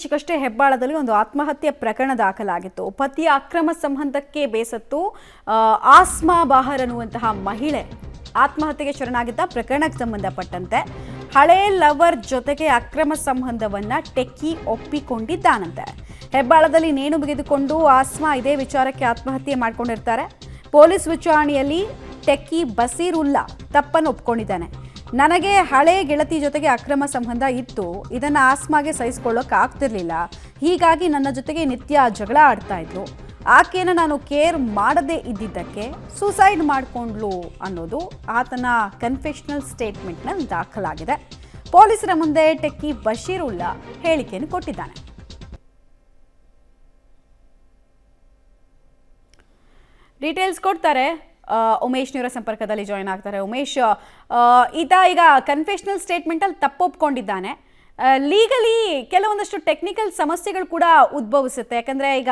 ಇತ್ತೀಚೆಗಷ್ಟೇ ಹೆಬ್ಬಾಳದಲ್ಲಿ ಒಂದು ಆತ್ಮಹತ್ಯೆ ಪ್ರಕರಣ ದಾಖಲಾಗಿತ್ತು. ಪತಿಯ ಅಕ್ರಮ ಸಂಬಂಧಕ್ಕೆ ಬೇಸತ್ತು ಆಸ್ಮಾ ಬಹಾರ್ ಅನ್ನುವಂತಹ ಮಹಿಳೆ ಆತ್ಮಹತ್ಯೆಗೆ ಶರಣಾಗಿದ್ದ ಪ್ರಕರಣಕ್ಕೆ ಸಂಬಂಧಪಟ್ಟಂತೆ ಹಳೆ ಲವರ್ ಜೊತೆಗೆ ಅಕ್ರಮ ಸಂಬಂಧವನ್ನ ಟೆಕ್ಕಿ ಒಪ್ಪಿಕೊಂಡಿದ್ದಾನಂತೆ. ಹೆಬ್ಬಾಳದಲ್ಲಿ ನೇಣು ಬಿಗಿದುಕೊಂಡು ಆಸ್ಮಾ ಇದೇ ವಿಚಾರಕ್ಕೆ ಆತ್ಮಹತ್ಯೆ ಮಾಡಿಕೊಂಡಿರ್ತಾರೆ. ಪೊಲೀಸ್ ವಿಚಾರಣೆಯಲ್ಲಿ ಟೆಕ್ಕಿ ಬಸೀರುಲ್ಲಾ ತಪ್ಪನ್ನು ಒಪ್ಕೊಂಡಿದ್ದಾನೆ. ನನಗೆ ಹಳೆ ಗೆಳತಿ ಜೊತೆಗೆ ಅಕ್ರಮ ಸಂಬಂಧ ಇತ್ತು, ಇದನ್ನು ಆಸ್ಮಾಗೆ ಸಹಿಸ್ಕೊಳ್ಳೋಕೆ ಆಗ್ತಿರ್ಲಿಲ್ಲ, ಹೀಗಾಗಿ ನನ್ನ ಜೊತೆಗೆ ನಿತ್ಯ ಜಗಳ ಆಡ್ತಾ ಇದ್ರು. ಆಕೆಯನ್ನು ನಾನು ಕೇರ್ ಮಾಡದೇ ಇದ್ದಿದ್ದಕ್ಕೆ ಸೂಸೈಡ್ ಮಾಡಿಕೊಂಡ್ಲು ಅನ್ನೋದು ಆತನ ಕನ್ಫೆಷನಲ್ ಸ್ಟೇಟ್ಮೆಂಟ್ನಲ್ಲಿ ದಾಖಲಾಗಿದೆ. ಪೊಲೀಸರ ಮುಂದೆ ಟೆಕ್ಕಿ ಬಶೀರುಲ್ಲಾ ಹೇಳಿಕೆಯನ್ನು ಕೊಟ್ಟಿದ್ದಾನೆ. ಡೀಟೇಲ್ಸ್ ಕೊಡ್ತಾರೆ. ಉಮೇಶ್ ನೇರ ಸಂಪರ್ಕದಲ್ಲಿ ಜಾಯ್ನ್ ಆಗ್ತಾರೆ. ಉಮೇಶ್, ಈತ ಈಗ ಕನ್ಫೆಷನಲ್ ಸ್ಟೇಟ್ಮೆಂಟಲ್ಲಿ ತಪ್ಪೊಪ್ಕೊಂಡಿದ್ದಾನೆ. ಲೀಗಲಿ ಕೆಲವೊಂದಷ್ಟು ಟೆಕ್ನಿಕಲ್ ಸಮಸ್ಯೆಗಳು ಕೂಡ ಉದ್ಭವಿಸುತ್ತೆ. ಯಾಕಂದರೆ ಈಗ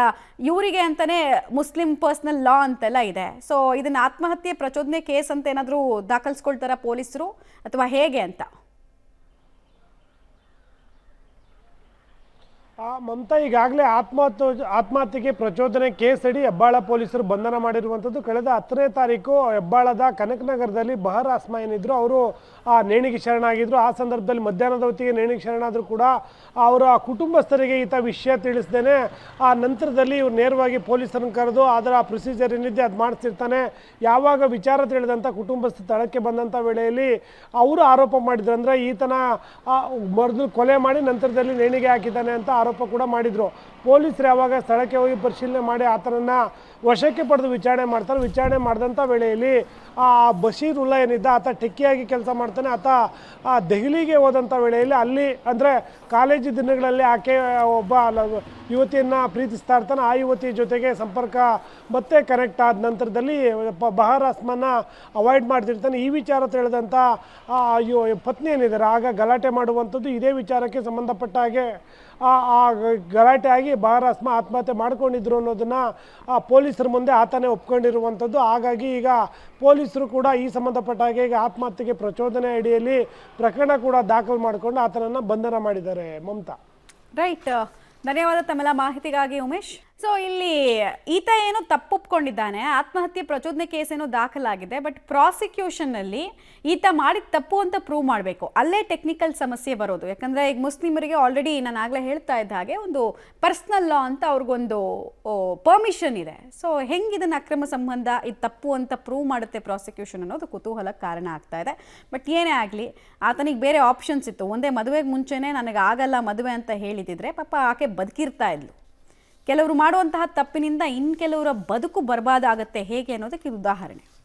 ಇವರಿಗೆ ಅಂತಲೇ ಮುಸ್ಲಿಂ ಪರ್ಸನಲ್ ಲಾ ಅಂತೆಲ್ಲ ಇದೆ. ಸೊ ಇದನ್ನು ಆತ್ಮಹತ್ಯೆ ಪ್ರಚೋದನೆ ಕೇಸ್ ಅಂತ ಏನಾದರೂ ದಾಖಲಿಸ್ಕೊಳ್ತಾರಾ ಪೊಲೀಸರು ಅಥವಾ ಹೇಗೆ ಅಂತ? ಮಮತಾ, ಈಗಾಗಲೇ ಆತ್ಮಹತ್ಯೆಗೆ ಪ್ರಚೋದನೆ ಕೇಸ್ ಅಡಿ ಹೆಬ್ಬಾಳ ಪೊಲೀಸರು ಬಂಧನ ಮಾಡಿರುವಂಥದ್ದು. ಕಳೆದ 10ನೇ ತಾರೀಕು ಹೆಬ್ಬಾಳದ ಕನಕನಗರದಲ್ಲಿ ಬಹರ್ ಆಸ್ಮಾ ಏನಿದ್ರು ಅವರು ನೇಣಿಗೆ ಶರಣಾಗಿದ್ರು. ಆ ಸಂದರ್ಭದಲ್ಲಿ ಮಧ್ಯಾಹ್ನದ ಹೊತ್ತಿಗೆ ನೇಣಿಗೆ ಶರಣಾದರೂ ಕೂಡ ಅವರ ಕುಟುಂಬಸ್ಥರಿಗೆ ಈತ ವಿಷಯ ತಿಳಿಸ್ದೇನೆ ಆ ನಂತರದಲ್ಲಿ ಇವ್ರು ನೇರವಾಗಿ ಪೊಲೀಸರನ್ನು ಕರೆದು ಅದರ ಪ್ರೊಸೀಜರ್ ಏನಿದೆ ಅದು ಮಾಡಿಸ್ತಿರ್ತಾನೆ. ಯಾವಾಗ ವಿಚಾರ ತಿಳಿದಂಥ ಕುಟುಂಬಸ್ಥ ಸ್ಥಳಕ್ಕೆ ಬಂದಂಥ ವೇಳೆಯಲ್ಲಿ ಅವರು ಆರೋಪ ಮಾಡಿದ್ರು. ಅಂದರೆ ಈತನ ಮೊದಲು ಕೊಲೆ ಮಾಡಿ ನಂತರದಲ್ಲಿ ನೇಣಿಗೆ ಹಾಕಿದ್ದಾನೆ ಅಂತ ಆರೋಪ ಕೂಡ ಮಾಡಿದ್ರು. ಪೊಲೀಸರು ಯಾವಾಗ ಸ್ಥಳಕ್ಕೆ ಹೋಗಿ ಪರಿಶೀಲನೆ ಮಾಡಿ ಆತನನ್ನು ವಶಕ್ಕೆ ಪಡೆದು ವಿಚಾರಣೆ ಮಾಡ್ತಾರೆ. ವಿಚಾರಣೆ ಮಾಡಿದಂಥ ವೇಳೆಯಲ್ಲಿ ಬಶೀರುಲ್ಲಾ ಏನಿದ್ದ ಆತ ಟೆಕ್ಕಿಯಾಗಿ ಕೆಲಸ ಮಾಡ್ತಾನೆ. ಆತ ದೆಹಲಿಗೆ ಹೋದಂಥ ವೇಳೆಯಲ್ಲಿ ಅಲ್ಲಿ ಅಂದರೆ ಕಾಲೇಜು ದಿನಗಳಲ್ಲಿ ಆಕೆ ಒಬ್ಬ ಯುವತಿಯನ್ನು ಪ್ರೀತಿಸ್ತಾ ಇರ್ತಾನೆ. ಆ ಯುವತಿಯ ಜೊತೆಗೆ ಸಂಪರ್ಕ ಮತ್ತೆ ಕನೆಕ್ಟ್ ಆದ ನಂತರದಲ್ಲಿ ಬಹಾರ್ ಆಸ್ಮಾನ ಅವಾಯ್ಡ್ ಮಾಡ್ತಿರ್ತಾನೆ. ಈ ವಿಚಾರ ತಿಳಿದಂಥ ಪತ್ನಿ ಏನಿದ್ದಾರೆ ಆಗ ಗಲಾಟೆ ಮಾಡುವಂಥದ್ದು. ಇದೇ ವಿಚಾರಕ್ಕೆ ಸಂಬಂಧಪಟ್ಟ ಹಾಗೆ ಗಲಾಟೆ ಆಗಿ ಬಹಾರ್ ಆಸ್ಮಾ ಆತ್ಮಹತ್ಯೆ ಮಾಡ್ಕೊಂಡಿದ್ರು ಅನ್ನೋದನ್ನು ಪೊಲೀಸರ ಮುಂದೆ ಆತನೇ ಒಪ್ಕೊಂಡಿರುವಂಥದ್ದು. ಹಾಗಾಗಿ ಈಗ ಪೊಲೀಸರು ಕೂಡ ಈ ಸಂಬಂಧಪಟ್ಟ ಹಾಗೆ ಈಗ ಆತ್ಮಹತ್ಯೆಗೆ ಪ್ರಚೋದನೆ ಅಡಿಯಲ್ಲಿ ಪ್ರಕರಣ ಕೂಡ ದಾಖಲು ಮಾಡಿಕೊಂಡು ಆತನನ್ನು ಬಂಧನ ಮಾಡಿದ್ದಾರೆ. ಮಮತಾ, ರೈಟ್. ಧನ್ಯವಾದ ತಮ್ಮೆಲ್ಲ ಮಾಹಿತಿಗಾಗಿ ಉಮೇಶ್. ಸೊ ಇಲ್ಲಿ ಈತ ಏನು ತಪ್ಪೊಪ್ಕೊಂಡಿದ್ದಾನೆ, ಆತ್ಮಹತ್ಯೆ ಪ್ರಚೋದನೆ ಕೇಸ್ ಏನೋ ದಾಖಲಾಗಿದೆ. ಬಟ್ ಪ್ರಾಸಿಕ್ಯೂಷನ್ನಲ್ಲಿ ಈತ ಮಾಡಿದ ತಪ್ಪು ಅಂತ ಪ್ರೂವ್ ಮಾಡಬೇಕು. ಅಲ್ಲೇ ಟೆಕ್ನಿಕಲ್ ಸಮಸ್ಯೆ ಬರೋದು. ಯಾಕಂದರೆ ಈಗ ಮುಸ್ಲಿಮರಿಗೆ ಆಲ್ರೆಡಿ ನಾನು ಆಗಲೇ ಹೇಳ್ತಾ ಇದ್ದ ಹಾಗೆ ಒಂದು ಪರ್ಸ್ನಲ್ ಲಾ ಅಂತ ಅವ್ರಿಗೊಂದು ಪರ್ಮಿಷನ್ ಇದೆ. ಸೊ ಹೆಂಗೆ ಇದನ್ನು ಅಕ್ರಮ ಸಂಬಂಧ ಇದು ತಪ್ಪು ಅಂತ ಪ್ರೂವ್ ಮಾಡುತ್ತೆ ಪ್ರಾಸಿಕ್ಯೂಷನ್ ಅನ್ನೋದು ಕುತೂಹಲಕ್ಕೆ ಕಾರಣ ಆಗ್ತಾ ಇದೆ. ಬಟ್ ಏನೇ ಆಗಲಿ ಆತನಿಗೆ ಬೇರೆ ಆಪ್ಷನ್ಸ್ ಇತ್ತು. ಒಂದೇ ಮದುವೆಗೆ ಮುಂಚೆನೇ ನನಗೆ ಆಗಲ್ಲ ಮದುವೆ ಅಂತ ಹೇಳಿದಿದ್ರೆ ಪಾಪ ಆಕೆ ಬದುಕಿರ್ತಾ ಇದ್ಲು. ಕೆಲವರು ಮಾಡುವಂತಹ ತಪ್ಪಿನಿಂದ ಇನ್ನು ಕೆಲವರ ಬದುಕು ಬರ್ಬಾದಾಗತ್ತೆ ಹೇಗೆ ಅನ್ನೋದಕ್ಕೆ ಇದು ಉದಾಹರಣೆ.